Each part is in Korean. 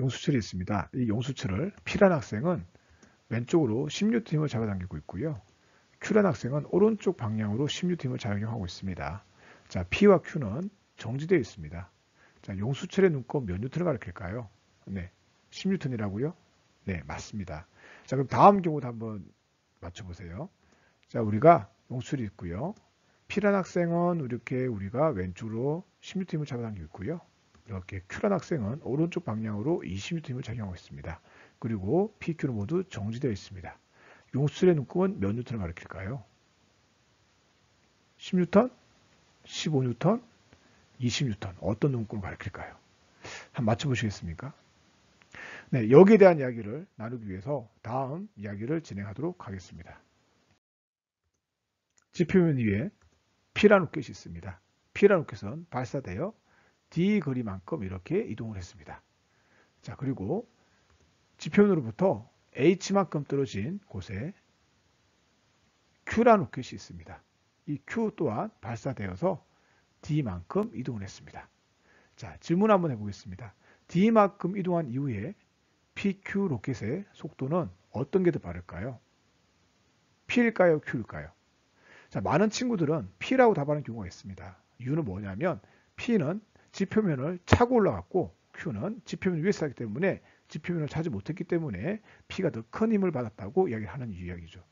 용수철이 있습니다. 이 용수철을 P라는 학생은 왼쪽으로 10N 힘을 잡아당기고 있고요. Q라는 학생은 오른쪽 방향으로 10N 힘을 작용하고 있습니다. 자, P와 Q는 정지되어 있습니다. 자, 용수철의 눈곱 몇 뉴턴을 가리킬까요? 네, 10N이라고요? 네, 맞습니다. 자, 그럼 다음 경우도 한번 맞춰보세요. 자, 우리가 용수철이 있고요. P라는 학생은 이렇게 우리가 왼쪽으로 10N 힘을 잡아당기고 있고요. 이렇게 Q라는 학생은 오른쪽 방향으로 20N 힘을 작용하고 있습니다. 그리고 P, Q는 모두 정지되어 있습니다. 용수철의 눈곱은 몇 뉴턴을 가리킬까요? 10N, 15N, 20N. 어떤 눈곱을 가리킬까요? 한번 맞춰보시겠습니까? 네, 여기에 대한 이야기를 나누기 위해서 다음 이야기를 진행하도록 하겠습니다. 지표면 위에 P라는 로켓이 있습니다. P라는 로켓은 발사되어 D 거리만큼 이렇게 이동을 했습니다. 자, 그리고 지표면으로부터 H만큼 떨어진 곳에 Q라는 로켓이 있습니다. 이 Q 또한 발사되어서 D만큼 이동을 했습니다. 자, 질문 한번 해보겠습니다. D만큼 이동한 이후에 PQ 로켓의 속도는 어떤 게 더 빠를까요? P일까요? Q일까요? 자, 많은 친구들은 P라고 답하는 경우가 있습니다. 이유는 뭐냐면 P는 지표면을 차고 올라갔고 Q는 지표면 위에서 하기 때문에 지표면을 차지 못했기 때문에 P가 더 큰 힘을 받았다고 이야기하는 이야기죠.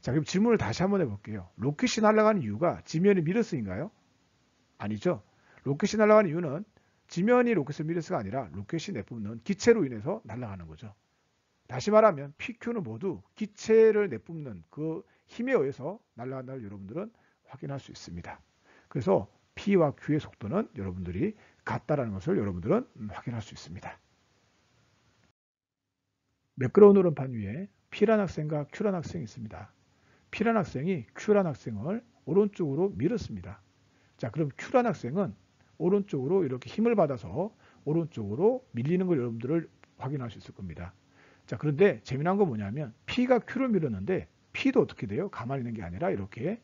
자, 그럼 질문을 다시 한번 해볼게요. 로켓이 날아가는 이유가 지면이 밀어서인가요? 아니죠. 로켓이 날아가는 이유는 지면이 로켓을 밀어서가 아니라 로켓이 내뿜는 기체로 인해서 날아가는 거죠. 다시 말하면 PQ는 모두 기체를 내뿜는 그 힘에 의해서 날아간다는 여러분들은 확인할 수 있습니다. 그래서 P와 Q의 속도는 여러분들이 같다라는 것을 여러분들은 확인할 수 있습니다. 매끄러운 오른판 위에 P라는 학생과 Q라는 학생이 있습니다. P라는 학생이 Q라는 학생을 오른쪽으로 밀었습니다. 자, 그럼 Q라는 학생은 오른쪽으로 이렇게 힘을 받아서 오른쪽으로 밀리는 걸 여러분들을 확인할 수 있을 겁니다. 자, 그런데 재미난 건 뭐냐면 P가 Q를 밀었는데 P도 어떻게 돼요? 가만히 있는 게 아니라 이렇게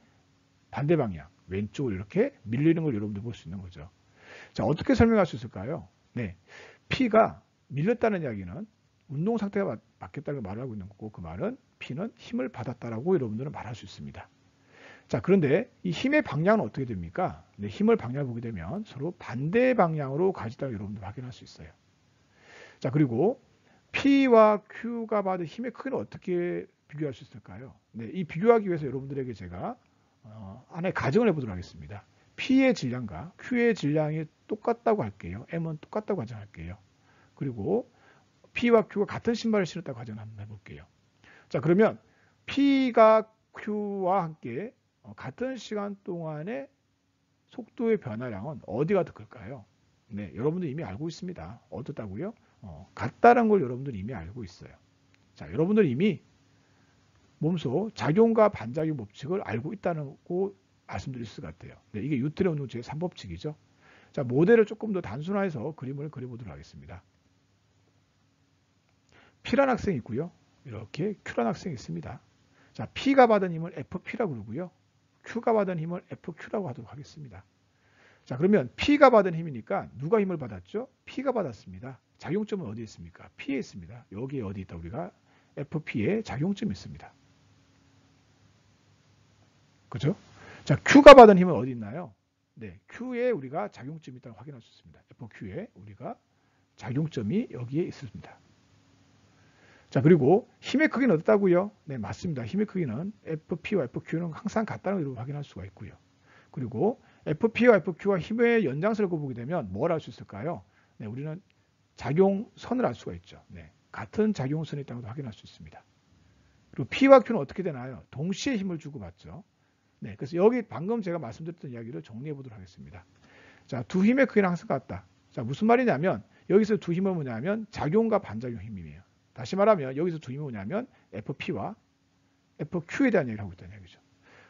반대 방향, 왼쪽으로 이렇게 밀리는 걸 여러분들 볼 수 있는 거죠. 자, 어떻게 설명할 수 있을까요? 네, P가 밀렸다는 이야기는 운동 상태가 바뀌었다고 말하고 있는 거고 그 말은 P는 힘을 받았다라고 여러분들은 말할 수 있습니다. 자, 그런데 이 힘의 방향은 어떻게 됩니까? 네, 힘을 방향을 보게 되면 서로 반대 방향으로 가지다고 여러분들 확인할 수 있어요. 자, 그리고 P와 Q가 받은 힘의 크기는 어떻게 비교할 수 있을까요? 네, 이 비교하기 위해서 여러분들에게 제가 하나의 가정을 해보도록 하겠습니다. P의 질량과 Q의 질량이 똑같다고 할게요. M은 똑같다고 가정할게요. 그리고 P와 Q가 같은 신발을 신었다고 가정을 한번 해볼게요. 자, 그러면 P가 Q와 함께 같은 시간 동안의 속도의 변화량은 어디가 더 클까요? 네, 여러분들 이미 알고 있습니다. 어떻다고요? 같다는 걸 여러분들 이미 알고 있어요. 자, 여러분들 이미 몸소 작용과 반작용 법칙을 알고 있다는 거 말씀드릴 수 같아요. 네, 이게 뉴턴의 운동 제3법칙이죠. 자, 모델을 조금 더 단순화해서 그림을 그려보도록 하겠습니다. P라는 학생이 있고요. 이렇게 Q라는 학생이 있습니다. 자, P가 받은 힘을 FP라고 그러고요. Q가 받은 힘을 FQ라고 하도록 하겠습니다. 자, 그러면 P가 받은 힘이니까 누가 힘을 받았죠? P가 받았습니다. 작용점은 어디에 있습니까? P에 있습니다. 여기에 어디 있다? 우리가 FP에 작용점이 있습니다. 그죠? 자, Q가 받은 힘은 어디 있나요? 네, Q에 우리가 작용점이 있다고 확인할 수 있습니다. FQ에 우리가 작용점이 여기에 있습니다. 자, 그리고 힘의 크기는 어떻다고요? 네, 맞습니다. 힘의 크기는 FP와 FQ는 항상 같다는 걸 확인할 수가 있고요. 그리고 FP와 FQ와 힘의 연장선을 보게 되면 뭘 알 수 있을까요? 네, 우리는 작용선을 알 수가 있죠. 네, 같은 작용선이 있다는 걸 확인할 수 있습니다. 그리고 P와 Q는 어떻게 되나요? 동시에 힘을 주고받죠. 네, 그래서 여기 방금 제가 말씀드렸던 이야기를 정리해 보도록 하겠습니다. 자, 두 힘의 크기는 항상 같다. 자, 무슨 말이냐면 여기서 두 힘은 뭐냐면 작용과 반작용 힘이에요. 다시 말하면 여기서 두 힘은 뭐냐면 FP와 FQ에 대한 얘기를 하고 있다는 얘기죠.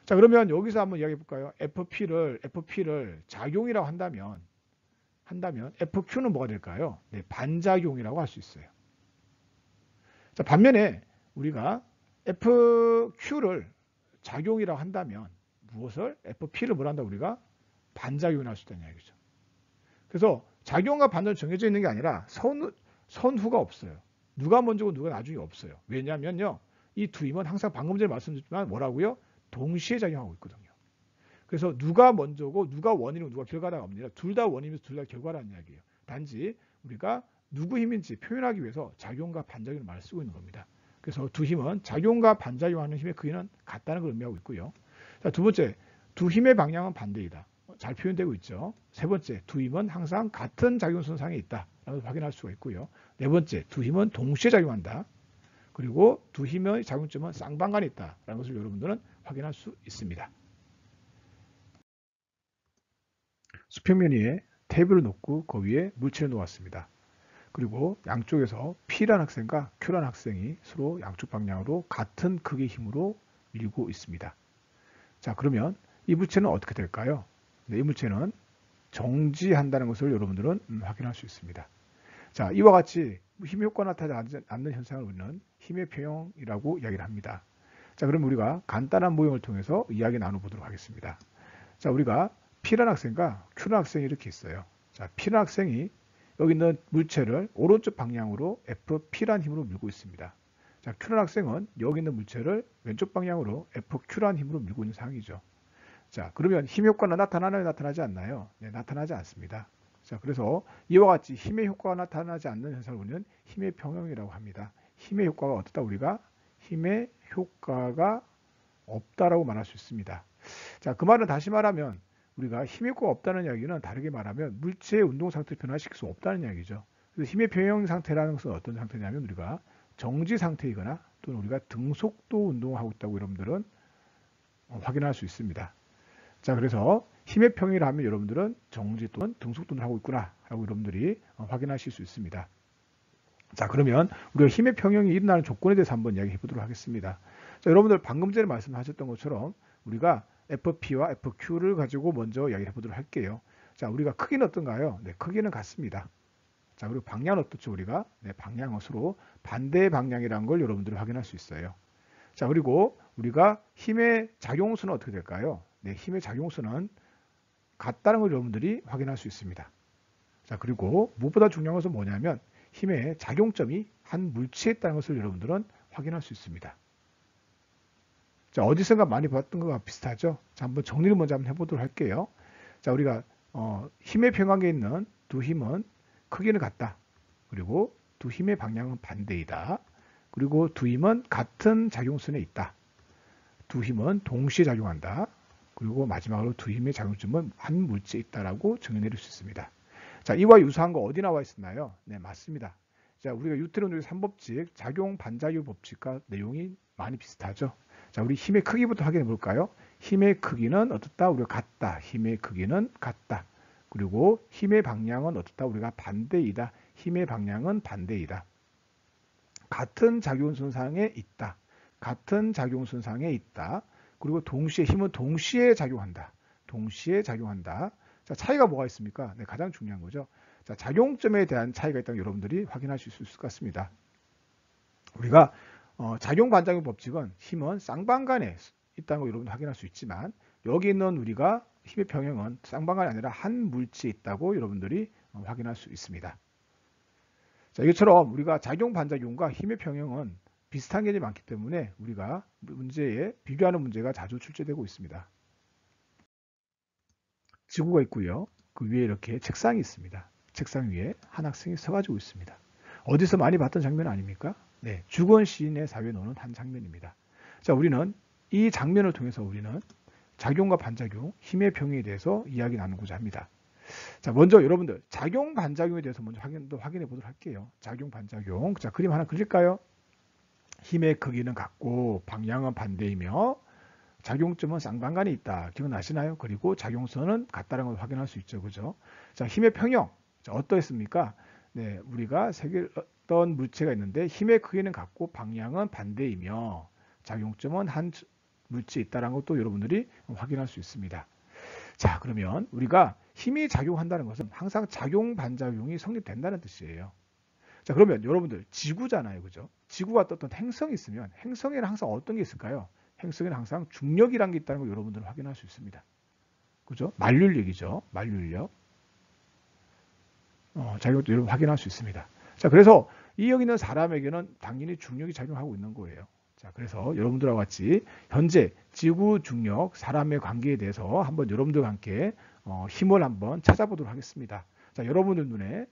자, 그러면 여기서 한번 이야기해 볼까요? FP를 작용이라고 한다면 FQ는 뭐가 될까요? 네, 반작용이라고 할 수 있어요. 자, 반면에 우리가 FQ를 작용이라고 한다면 무엇을? FP를 뭘 한다? 우리가 반작용을 할 수 있다는 얘기죠. 그래서 작용과 반작용이 정해져 있는 게 아니라 선후가 없어요. 누가 먼저고 누가 나중에 없어요. 왜냐면요. 이 두 힘은 항상 방금 전에 말씀드렸지만 뭐라고요? 동시에 작용하고 있거든요. 그래서 누가 먼저고 누가 원인이고 누가 결과가 없느냐. 둘 다 원인이면서 둘 다 결과라는 이야기예요. 단지 우리가 누구 힘인지 표현하기 위해서 작용과 반작용을 말 쓰고 있는 겁니다. 그래서 두 힘은 작용과 반작용하는 힘의 크기는 같다는 걸 의미하고 있고요. 자, 두 번째, 두 힘의 방향은 반대이다. 잘 표현되고 있죠. 세 번째, 두 힘은 항상 같은 작용선상에 있다. 라고 확인할 수가 있고요. 네 번째, 두 힘은 동시에 작용한다. 그리고 두 힘의 작용점은 쌍방간에 있다. 라는 것을 여러분들은 확인할 수 있습니다. 수평면 위에 테이블을 놓고 그 위에 물체를 놓았습니다. 그리고 양쪽에서 P라는 학생과 Q라는 학생이 서로 양쪽 방향으로 같은 크기의 힘으로 밀고 있습니다. 자, 그러면 이 물체는 어떻게 될까요? 네, 이 물체는 정지한다는 것을 여러분들은 확인할 수 있습니다. 자, 이와 같이 힘의 효과가 나타나지 않는 현상을 우리는 힘의 평형이라고 이야기를 합니다. 자, 그럼 우리가 간단한 모형을 통해서 이야기 나눠보도록 하겠습니다. 자, 우리가 P라는 학생과 Q라는 학생이 이렇게 있어요. 자, P라는 학생이 여기 있는 물체를 오른쪽 방향으로 FP라는 힘으로 밀고 있습니다. 자, Q라는 학생은 여기 있는 물체를 왼쪽 방향으로 FQ라는 힘으로 밀고 있는 상황이죠. 자, 그러면 힘 효과는 나타나나요? 나타나지 않나요? 네, 나타나지 않습니다. 자, 그래서 이와 같이 힘의 효과가 나타나지 않는 현상을 우리는 힘의 평형이라고 합니다. 힘의 효과가 어떻다? 우리가 힘의 효과가 없다라고 말할 수 있습니다. 자, 그 말은 다시 말하면 우리가 힘의 효과가 없다는 이야기는 다르게 말하면 물체의 운동 상태를 변화시킬 수 없다는 이야기죠. 그래서 힘의 평형 상태라는 것은 어떤 상태냐면 우리가 정지 상태이거나 또는 우리가 등속도 운동을 하고 있다고 여러분들은 확인할 수 있습니다. 자, 그래서 힘의 평이라 하면 여러분들은 정지 또는 등속도를 하고 있구나 라고 여러분들이 확인하실 수 있습니다. 자, 그러면 우리가 힘의 평형이 일어나는 조건에 대해서 한번 이야기해 보도록 하겠습니다. 자, 여러분들 방금 전에 말씀하셨던 것처럼 우리가 FP와 FQ를 가지고 먼저 이야기해 보도록 할게요. 자, 우리가 크기는 어떤가요? 네, 크기는 같습니다. 자, 그리고 방향은 어떻죠? 우리가 네, 방향은 서로 반대 방향이라는 걸 여러분들이 확인할 수 있어요. 자, 그리고 우리가 힘의 작용수는 어떻게 될까요? 네, 힘의 작용수는 같다는 걸 여러분들이 확인할 수 있습니다. 자, 그리고 무엇보다 중요한 것은 뭐냐면 힘의 작용점이 한 물체에 있다는 것을 여러분들은 확인할 수 있습니다. 자, 어디선가 많이 봤던 것과 비슷하죠? 자, 한번 정리를 먼저 한번 해보도록 할게요. 자, 우리가 힘의 평형에 있는 두 힘은 크기는 같다. 그리고 두 힘의 방향은 반대이다. 그리고 두 힘은 같은 작용선에 있다. 두 힘은 동시에 작용한다. 그리고 마지막으로 두 힘의 작용점은 한 물체에 있다라고 정의내릴 수 있습니다. 자, 이와 유사한 거 어디 나와 있었나요? 네, 맞습니다. 자, 우리가 뉴턴의 3법칙, 작용 반작용 법칙과 내용이 많이 비슷하죠. 자, 우리 힘의 크기부터 확인해 볼까요? 힘의 크기는 어떻다? 우리가 같다. 힘의 크기는 같다. 그리고 힘의 방향은 어떻다? 우리가 반대이다. 힘의 방향은 반대이다. 같은 작용선상에 있다. 같은 작용선상에 있다. 그리고 동시에 힘은 동시에 작용한다. 동시에 작용한다. 자, 차이가 뭐가 있습니까? 네, 가장 중요한 거죠. 자, 작용점에 대한 차이가 있다는 여러분들이 확인하실 수 있을 것 같습니다. 우리가 작용 반작용 법칙은 힘은 쌍방간에 있다는 걸 여러분 확인할 수 있지만 여기 있는 우리가 힘의 평형은 쌍방간이 아니라 한 물체에 있다고 여러분들이 확인할 수 있습니다. 자, 이것처럼 우리가 작용 반작용과 힘의 평형은 비슷한 개념이 많기 때문에 우리가 문제에 비교하는 문제가 자주 출제되고 있습니다. 지구가 있고요. 그 위에 이렇게 책상이 있습니다. 책상 위에 한 학생이 서가지고 있습니다. 어디서 많이 봤던 장면 아닙니까? 네, 죽은 시인의 사회에 나오는 한 장면입니다. 자, 우리는 이 장면을 통해서 우리는 작용과 반작용, 힘의 평형에 대해서 이야기 나누고자 합니다. 자, 먼저 여러분들 작용 반작용에 대해서 먼저 확인해 보도록 할게요. 작용 반작용. 자, 그림 하나 그릴까요? 힘의 크기는 같고 방향은 반대이며 작용점은 쌍방간에 있다. 기억나시나요? 그리고 작용선은 같다는 걸 확인할 수 있죠. 그죠? 자, 힘의 평형. 자, 어떠했습니까? 네, 우리가 어떤 물체가 있는데 힘의 크기는 같고 방향은 반대이며 작용점은 한 물체에 있다는 것도 여러분들이 확인할 수 있습니다. 자, 그러면 우리가 힘이 작용한다는 것은 항상 작용 반작용이 성립된다는 뜻이에요. 자, 그러면 여러분들 지구잖아요. 그죠? 지구가 어떤 행성이 있으면 행성에는 항상 어떤 게 있을까요? 행성에는 항상 중력이라는 게 있다는 걸 여러분들은 확인할 수 있습니다. 그죠? 만률력이죠. 만률력. 자, 이것도 여러분 확인할 수 있습니다. 자, 그래서 이 여기 있는 사람에게는 당연히 중력이 작용하고 있는 거예요. 자, 그래서 여러분들과 같이 현재 지구 중력 사람의 관계에 대해서 한번 여러분들과 함께 힘을 한번 찾아보도록 하겠습니다. 자, 여러분들 눈에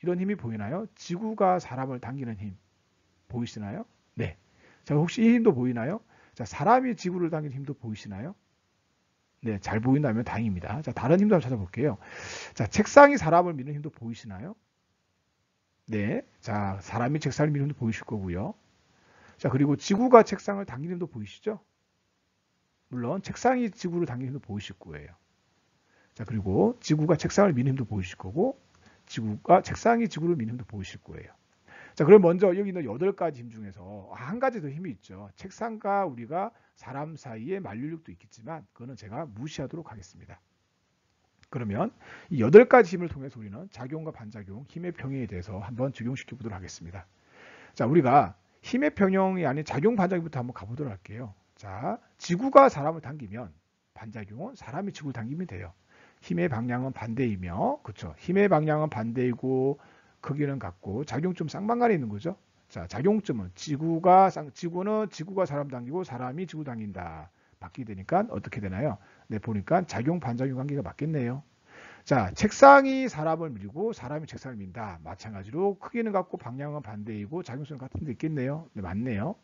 이런 힘이 보이나요? 지구가 사람을 당기는 힘 보이시나요? 네. 자, 혹시 이 힘도 보이나요? 자, 사람이 지구를 당기는 힘도 보이시나요? 네, 잘 보인다면 다행입니다. 자, 다른 힘도 한번 찾아볼게요. 자, 책상이 사람을 미는 힘도 보이시나요? 네. 자, 사람이 책상을 미는 힘도 보이실 거고요. 자, 그리고 지구가 책상을 당기는 힘도 보이시죠? 물론 책상이 지구를 당기는 힘도 보이실 거예요. 자, 그리고 지구가 책상을 미는 힘도 보이실 거고 책상이 지구를 미는 힘도 보이실 거예요. 자, 그럼 먼저 여기 있는 8가지 힘 중에서 한 가지 더 힘이 있죠. 책상과 우리가 사람 사이에 만류력도 있겠지만 그거는 제가 무시하도록 하겠습니다. 그러면 이 8가지 힘을 통해서 우리는 작용과 반작용, 힘의 평형에 대해서 한번 적용시켜 보도록 하겠습니다. 자, 우리가 힘의 평형이 아닌 작용 반작용부터 한번 가보도록 할게요. 자, 지구가 사람을 당기면 반작용은 사람이 지구를 당기면 돼요. 힘의 방향은 반대이며, 그렇죠? 힘의 방향은 반대이고 크기는 같고 작용점 쌍방간에 있는 거죠. 자, 작용점은 지구는 지구가 사람 당기고 사람이 지구 당긴다. 바뀌게 되니까 어떻게 되나요? 네, 보니까 작용 반작용 관계가 맞겠네요. 자, 책상이 사람을 밀고 사람이 책상을 민다. 마찬가지로 크기는 같고 방향은 반대이고 작용성은 같은 데 있겠네요. 네, 맞네요.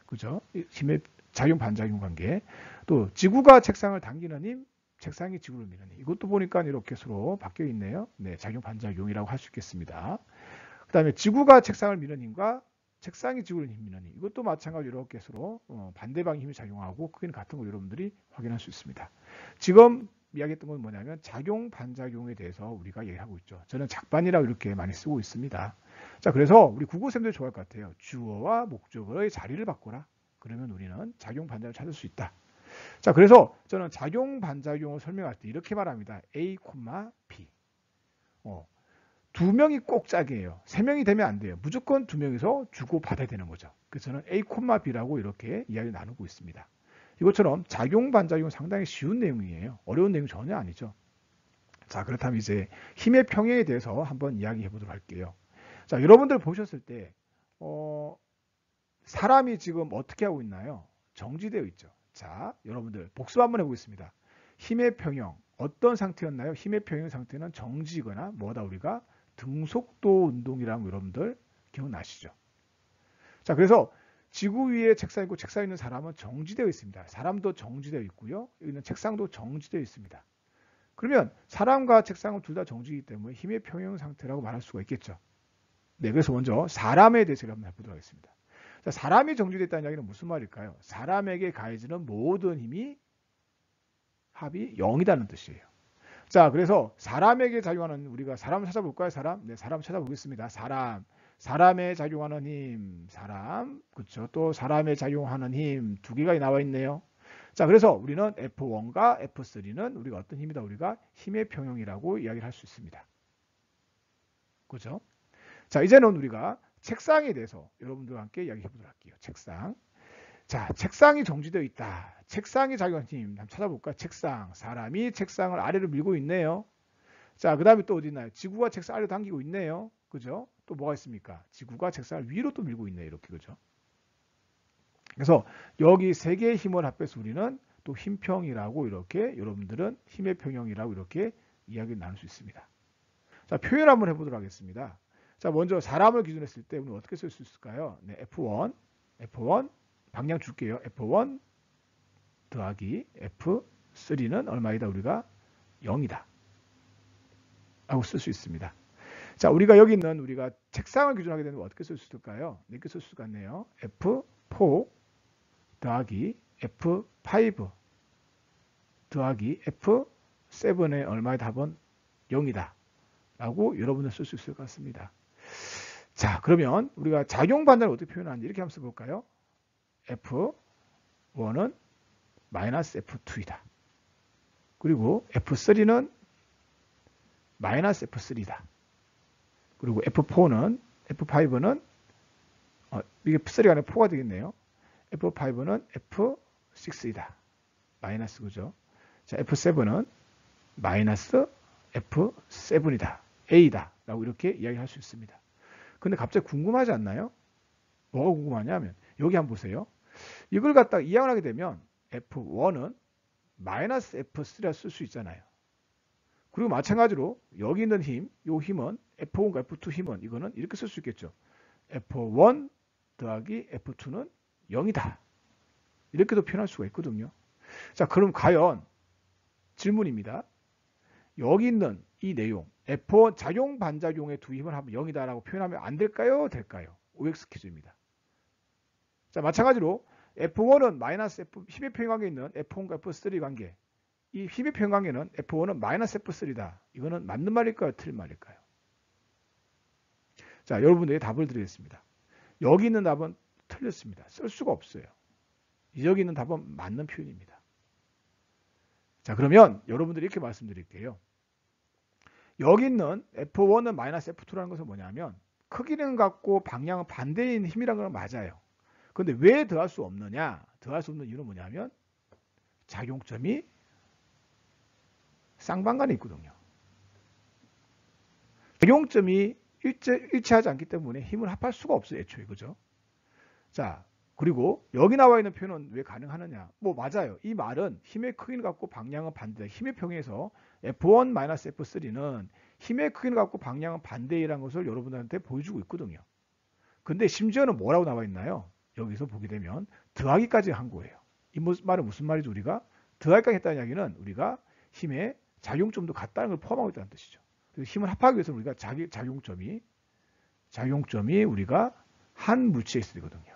그죠? 힘의 작용 반작용 관계. 또 지구가 책상을 당기는 힘, 책상이 지구를 미는 힘. 이것도 보니까 이렇게 서로 바뀌어 있네요. 네, 작용 반작용이라고 할 수 있겠습니다. 그 다음에 지구가 책상을 미는 힘과 책상이 지구를 미는 힘. 이것도 마찬가지로 이렇게 서로 반대 방향 힘이 작용하고 크기는 같은 거 여러분들이 확인할 수 있습니다. 지금 이야기했던 건 뭐냐면 작용 반작용에 대해서 우리가 얘기하고 있죠. 저는 작반이라고 이렇게 많이 쓰고 있습니다. 자, 그래서 우리 국어쌤들 좋아할 것 같아요. 주어와 목적어의 자리를 바꿔라. 그러면 우리는 작용 반작용을 찾을 수 있다. 자, 그래서 저는 작용 반작용을 설명할 때 이렇게 말합니다. A, B. 두 명이 꼭 짝이에요. 세 명이 되면 안 돼요. 무조건 두 명이서 주고 받아야 되는 거죠. 그래서 저는 A, B라고 이렇게 이야기를 나누고 있습니다. 이것처럼 작용 반작용 상당히 쉬운 내용이에요. 어려운 내용이 전혀 아니죠. 자, 그렇다면 이제 힘의 평형에 대해서 한번 이야기해 보도록 할게요. 자, 여러분들 보셨을 때 사람이 지금 어떻게 하고 있나요? 정지되어 있죠. 자, 여러분들 복습 한번 해보겠습니다. 힘의 평형 어떤 상태였나요? 힘의 평형 상태는 정지거나 뭐다 우리가 등속도 운동이라는 여러분들 기억나시죠? 자, 그래서 지구 위에 책상 있고 책상 있는 사람은 정지되어 있습니다. 사람도 정지되어 있고요. 여기는 책상도 정지되어 있습니다. 그러면 사람과 책상은 둘 다 정지이기 때문에 힘의 평형 상태라고 말할 수가 있겠죠. 네, 그래서 먼저 사람에 대해서 한번 해보도록 하겠습니다. 자, 사람이 정지됐다는 이야기는 무슨 말일까요? 사람에게 가해지는 모든 힘이 합이 0이라는 뜻이에요. 자, 그래서 사람에게 작용하는 우리가 사람을 찾아볼까요? 사람? 네, 사람 찾아보겠습니다. 사람에 작용하는 힘, 그렇죠? 또 사람에 작용하는 힘 두 개가 나와 있네요. 자, 그래서 우리는 F1과 F3는 우리가 어떤 힘이다? 우리가 힘의 평형이라고 이야기를 할 수 있습니다. 그렇죠? 자, 이제는 우리가 책상에 대해서 여러분들과 함께 이야기해 보도록 할게요. 책상. 자, 책상이 정지되어 있다. 책상이 작용하는 힘 한번 찾아볼까요? 책상. 사람이 책상을 아래로 밀고 있네요. 자, 그 다음에 또 어디 있나요? 지구가 책상 아래로 당기고 있네요. 그죠? 또 뭐가 있습니까? 지구가 책상을 위로 또 밀고 있네요. 이렇게. 그죠? 그래서 여기 세 개의 힘을 합해서 우리는 또 힘평이라고 이렇게 여러분들은 힘의 평형이라고 이렇게 이야기를 나눌 수 있습니다. 자, 표현 한번 해보도록 하겠습니다. 자, 먼저 사람을 기준으로 했을 때 우리는 어떻게 쓸 수 있을까요? 네, F1 방향 줄게요. F1 더하기 F3는 얼마이다? 우리가 0이다. 라고 쓸 수 있습니다. 자, 우리가 여기 있는 우리가 책상을 기준하게 되면 어떻게 쓸 수 있을까요? 이렇게 쓸 수가 있네요. F4 더하기 F5 더하기 F7의 얼마의 답은 0이다. 라고 여러분은 쓸 수 있을 것 같습니다. 자, 그러면 우리가 작용 반작을 어떻게 표현하는지 이렇게 한번 써볼까요? F1은 마이너스 F2이다. 그리고 F3는 마이너스 F3이다. 그리고 F5는 이게 F3가 아니라 4가 되겠네요. F5는 F6이다. 마이너스 그죠? 자, F7은 마이너스 F7이다. A다. 라고 이렇게 이야기할 수 있습니다. 근데 갑자기 궁금하지 않나요? 뭐가 궁금하냐면 여기 한번 보세요. 이걸 갖다가 이항을 하게 되면 F1은 마이너스 F3라 쓸 수 있잖아요. 그리고 마찬가지로 여기 있는 힘, 이 힘은 F1과 F2 힘은 이거는 이렇게 쓸 수 있겠죠. F1 더하기 F2는 0이다. 이렇게도 표현할 수가 있거든요. 자, 그럼 과연 질문입니다. 여기 있는 이 내용 F1 작용 반작용의 두 힘을 하면 0이다라고 표현하면 안 될까요? 될까요? OX 퀴즈입니다. 자, 마찬가지로 F1은 마이너스 F 힘의 평행관계에 있는 F1과 F3 관계. 이 힘의 평행관계는 F1은 마이너스 F3다. 이거는 맞는 말일까요? 틀린 말일까요? 자, 여러분들이 답을 드리겠습니다. 여기 있는 답은 틀렸습니다. 쓸 수가 없어요. 여기 있는 답은 맞는 표현입니다. 자, 그러면 여러분들이 이렇게 말씀드릴게요. 여기 있는 F1은 마이너스 F2라는 것은 뭐냐면 크기는 같고 방향은 반대인 힘이라는 건 맞아요. 그런데 왜 더할 수 없느냐? 더할 수 없는 이유는 뭐냐면 작용점이 쌍방간에 있거든요. 작용점이 일치하지 않기 때문에 힘을 합할 수가 없어요. 애초에. 그죠? 자, 그리고 여기 나와 있는 표현은 왜 가능하느냐? 뭐 맞아요. 이 말은 힘의 크기를 갖고 방향은 반대. 힘의 평에서 F1-F3는 힘의 크기를 갖고 방향은 반대이라는 것을 여러분들한테 보여주고 있거든요. 근데 심지어는 뭐라고 나와 있나요? 여기서 보게 되면 더하기까지 한 거예요. 이 말은 무슨 말이죠? 우리가 더하기까지 했다는 이야기는 우리가 힘의 작용점도 같다는 걸 포함하고 있다는 뜻이죠. 그래서 힘을 합하기 위해서는 우리가 작용점이 우리가 한 물체에 있어야 되거든요.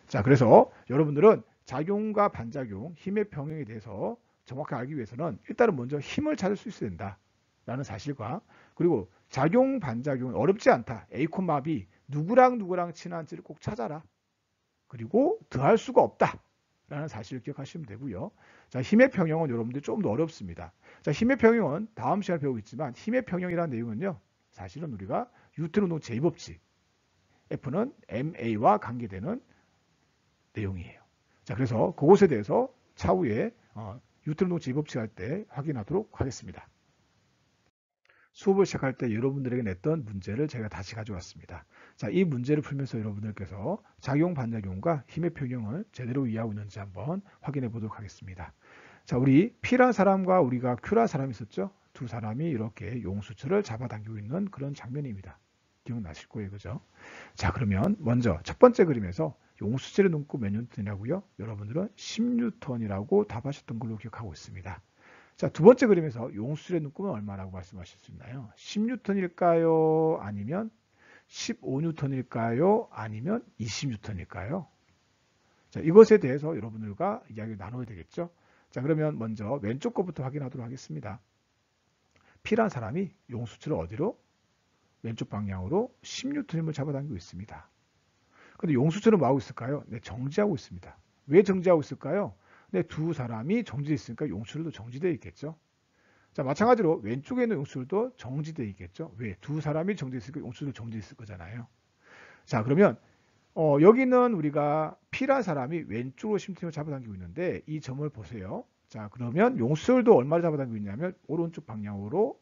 자, 그래서 여러분들은 작용과 반작용, 힘의 병행에 대해서 정확하게 알기 위해서는 일단은 먼저 힘을 찾을 수 있어야 된다라는 사실과 그리고 작용, 반작용은 어렵지 않다. A, B 누구랑 친한지를 꼭 찾아라. 그리고 더할 수가 없다라는 사실을 기억하시면 되고요. 자, 힘의 평형은 여러분들 좀 더 어렵습니다. 자, 힘의 평형은 다음 시간에 배우겠지만 힘의 평형이라는 내용은요. 사실은 우리가 뉴턴 운동 제2법칙 F는 ma와 관계되는 내용이에요. 자, 그래서 그것에 대해서 차후에 뉴턴 운동 제2법칙 할 때 확인하도록 하겠습니다. 수업을 시작할 때 여러분들에게 냈던 문제를 제가 다시 가져왔습니다. 자, 이 문제를 풀면서 여러분들께서 작용, 반작용과 힘의 평형을 제대로 이해하고 있는지 한번 확인해 보도록 하겠습니다. 자, 우리 P라는 사람과 우리가 Q라는 사람이 있었죠? 두 사람이 이렇게 용수철을 잡아당기고 있는 그런 장면입니다. 기억나실 거예요. 그죠? 자, 그러면 먼저 첫 번째 그림에서 용수철의 눈곱 몇 뉴턴이라고요? 여러분들은 10뉴턴이라고 답하셨던 걸로 기억하고 있습니다. 자, 두 번째 그림에서 용수철의 눈곱은 얼마라고 말씀하실 수 있나요? 10뉴턴일까요? 아니면 15뉴턴일까요? 아니면 20뉴턴일까요? 자, 이것에 대해서 여러분들과 이야기를 나눠야 되겠죠? 자, 그러면 먼저 왼쪽 것부터 확인하도록 하겠습니다. P란 사람이 용수철을 어디로? 왼쪽 방향으로 10뉴턴 힘을 잡아당기고 있습니다. 근데 용수철은 뭐하고 있을까요? 네, 정지하고 있습니다. 왜 정지하고 있을까요? 네, 두 사람이 정지되어 있으니까 용수철도 정지되어 있겠죠. 자, 마찬가지로 왼쪽에 있는 용수철도 정지되어 있겠죠. 왜? 두 사람이 정지되어 있으니까 용수철도 정지되어 있을 거잖아요. 자, 그러면 여기는 우리가 P란 사람이 왼쪽으로 10뉴턴을 잡아당기고 있는데 이 점을 보세요. 자, 그러면 용수철도 얼마를 잡아당기고 있냐면 오른쪽 방향으로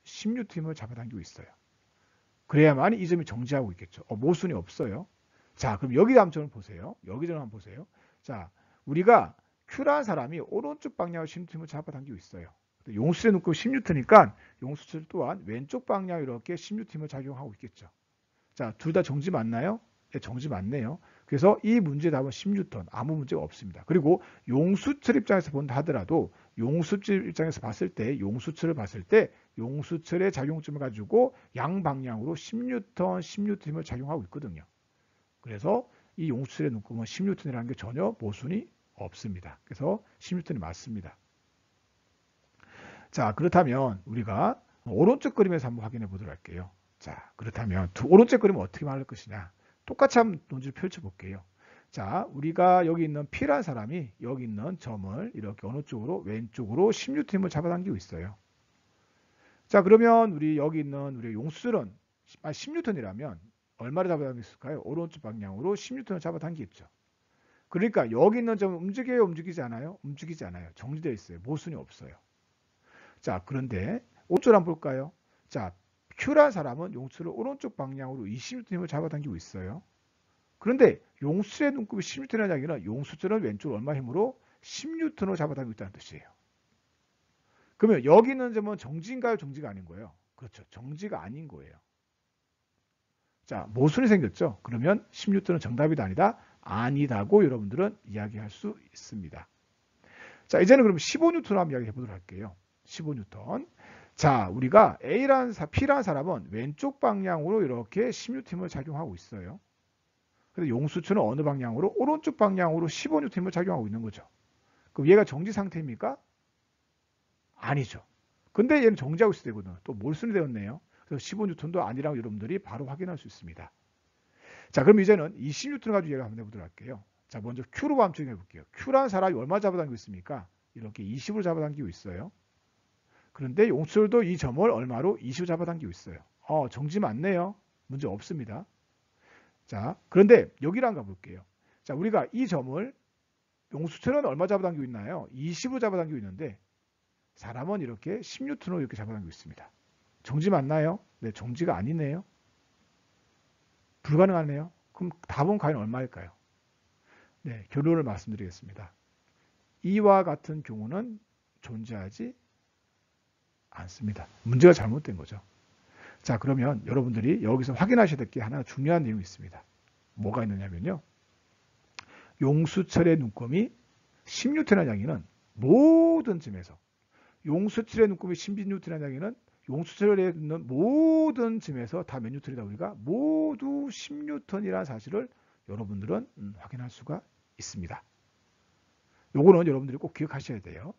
10뉴턴을 잡아당기고 있어요. 그래야만 이 점이 정지하고 있겠죠. 모순이 없어요. 자, 그럼 여기 다음 점을 보세요. 여기 점 한번 보세요. 자, 우리가 Q라는 사람이 오른쪽 방향으로 10뉴턴을 잡아당기고 있어요. 용수철에 놓고 10뉴턴이니까 용수철 또한 왼쪽 방향으로 이렇게 10뉴턴을 작용하고 있겠죠. 자, 둘 다 정지 맞나요? 네, 정지 맞네요. 그래서 이 문제의 답은 10뉴턴. 아무 문제가 없습니다. 그리고 용수철 입장에서 본다 하더라도 용수철 입장에서 봤을 때 용수철을 봤을 때 용수철의 작용점을 가지고 양방향으로 10뉴턴, 10뉴턴을 작용하고 있거든요. 그래서 이 용수철의 눈금은 10뉴턴이라는 게 전혀 모순이 없습니다. 그래서 10뉴턴이 맞습니다. 자, 그렇다면 우리가 오른쪽 그림에서 한번 확인해 보도록 할게요. 자, 그렇다면 오른쪽 그림은 어떻게 말할 것이냐. 똑같이 한번 논지를 펼쳐볼게요. 자, 우리가 여기 있는 P라는 사람이 여기 있는 점을 이렇게 어느 쪽으로? 왼쪽으로 10뉴턴을 잡아당기고 있어요. 자, 그러면 우리 여기 있는 우리 용수철은 10뉴턴이라면 얼마를 잡아당기고 있을까요? 오른쪽 방향으로 10뉴턴을 잡아당기겠죠. 그러니까 여기 있는 점은 움직여요? 움직이지 않아요? 움직이지 않아요. 정지되어 있어요. 모순이 없어요. 자, 그런데 오른쪽을 한번 볼까요? 자, Q라는 사람은 용수철을 오른쪽 방향으로 20N 힘을 잡아당기고 있어요. 그런데 용수철의 눈곱이 16N이라는 이야기는 용수철은 왼쪽으로 얼마 힘으로 16N으로 잡아당기고 있다는 뜻이에요. 그러면 여기 있는 점은 정지인가요? 정지가 아닌 거예요. 그렇죠. 정지가 아닌 거예요. 자, 모순이 생겼죠. 그러면 16N은 정답이다 아니다? 아니다고 여러분들은 이야기할 수 있습니다. 자, 이제는 그럼 15N을 한번 이야기해 보도록 할게요. 15N. 자, 우리가 P라는 사람은 왼쪽 방향으로 이렇게 16N을 작용하고 있어요. 근데 용수철은 어느 방향으로? 오른쪽 방향으로 15N을 작용하고 있는 거죠. 그럼 얘가 정지 상태입니까? 아니죠. 근데 얘는 정지하고 있어야 되거든요. 또 몰순이 되었네요. 그래서 15N도 아니라고 여러분들이 바로 확인할 수 있습니다. 자, 그럼 이제는 20N 가지고 얘기를 한번 해보도록 할게요. 자, 먼저 Q로 한번 적용해 볼게요. Q라는 사람이 얼마 잡아당기고 있습니까? 이렇게 20을 잡아당기고 있어요. 그런데 용수철도 이 점을 얼마로? 20을 잡아당기고 있어요. 정지 맞네요. 문제 없습니다. 자, 그런데 여기를 한번 가볼게요. 자, 우리가 이 점을 용수철은 얼마 잡아당기고 있나요? 20을 잡아당기고 있는데 사람은 이렇게 16N으로 이렇게 잡아당기고 있습니다. 정지 맞나요? 네, 정지가 아니네요. 불가능하네요. 그럼 답은 과연 얼마일까요? 네, 결론을 말씀드리겠습니다. 이와 같은 경우는 존재하지 않습니다. 문제가 잘못된 거죠. 자, 그러면 여러분들이 여기서 확인하셔야 될 게 하나 중요한 내용이 있습니다. 뭐가 있느냐면요. 용수철의 눈금이 16N이라는 이야기는 모든 점에서 용수철의 눈금이 16N이라는 이야기는 용수철에 있는 모든 점에서 다 몇 뉴턴이다 우리가 모두 10뉴턴이라는 사실을 여러분들은 확인할 수가 있습니다. 요거는 여러분들이 꼭 기억하셔야 돼요.